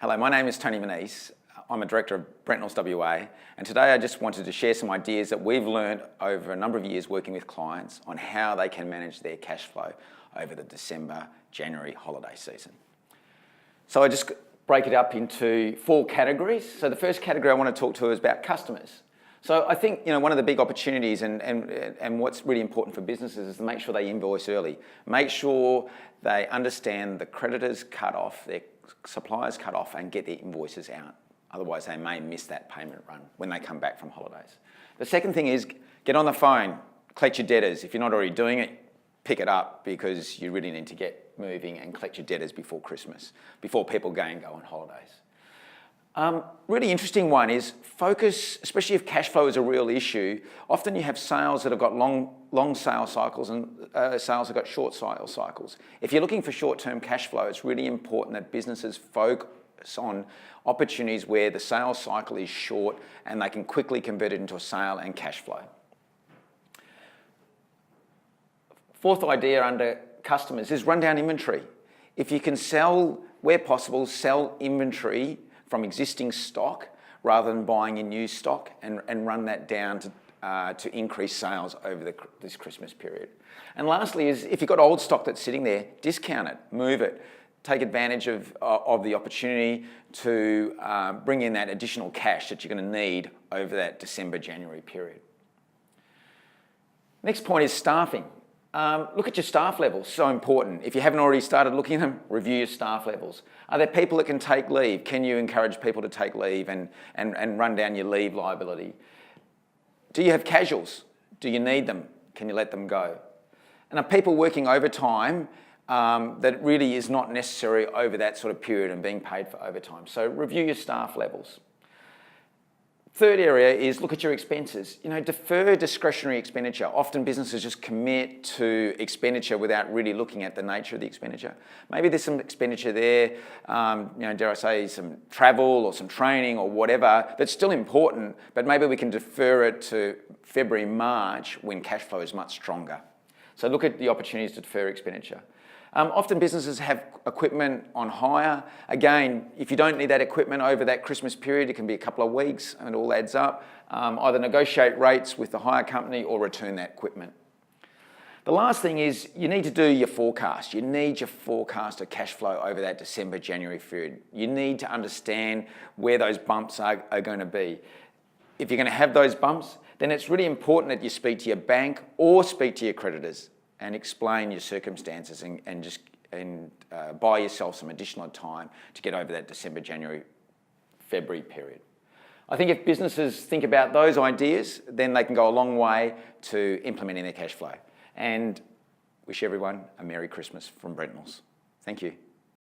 Hello, my name is Tony Monisse. I'm a director of Brentnalls WA, and today I just wanted to share some ideas that we've learned over a number of years working with clients on how they can manage their cash flow over the December, January holiday season. So I just break it up into 4 categories. So the first category I want to talk to is about customers. So I think one of the big opportunities and what's really important for businesses is to make sure they invoice early. Make sure they understand the creditors cut off, their suppliers cut off, and get their invoices out. Otherwise they may miss that payment run when they come back from holidays. The second thing is get on the phone, collect your debtors. If you're not already doing it, pick it up, because you really need to get moving and collect your debtors before Christmas, before people go on holidays. Really interesting one is focus, especially if cash flow is a real issue. Often you have sales that have got long sales cycles and sales have got short sales cycles. If you're looking for short-term cash flow, it's really important that businesses focus on opportunities where the sales cycle is short and they can quickly convert it into a sale and cash flow. Fourth idea under customers is run down inventory. If you can sell, where possible, sell inventory from existing stock rather than buying in new stock, and run that down to increase sales over this Christmas period. And lastly is if you've got old stock that's sitting there, discount it, move it, take advantage of the opportunity to bring in that additional cash that you're going to need over that December, January period. Next point is staffing. Look at your staff levels, so important. If you haven't already started looking at them, review your staff levels. Are there people that can take leave? Can you encourage people to take leave and run down your leave liability? Do you have casuals? Do you need them? Can you let them go? And are people working overtime that really is not necessary over that sort of period and being paid for overtime? So review your staff levels. Third area is look at your expenses. Defer discretionary expenditure. Often businesses just commit to expenditure without really looking at the nature of the expenditure. Maybe there's some expenditure there, dare I say some travel or some training or whatever, that's still important, but maybe we can defer it to February, March when cash flow is much stronger. So look at the opportunities to defer expenditure. Often businesses have equipment on hire. Again, if you don't need that equipment over that Christmas period, it can be a couple of weeks and it all adds up. Either negotiate rates with the hire company or return that equipment. The last thing is you need to do your forecast. You need your forecast of cash flow over that December, January period. You need to understand where those bumps are going to be. If you're going to have those bumps, then it's really important that you speak to your bank or speak to your creditors and explain your circumstances and buy yourself some additional time to get over that December, January, February period. I think if businesses think about those ideas, then they can go a long way to implementing their cash flow. And wish everyone a Merry Christmas from Brentnalls. Thank you.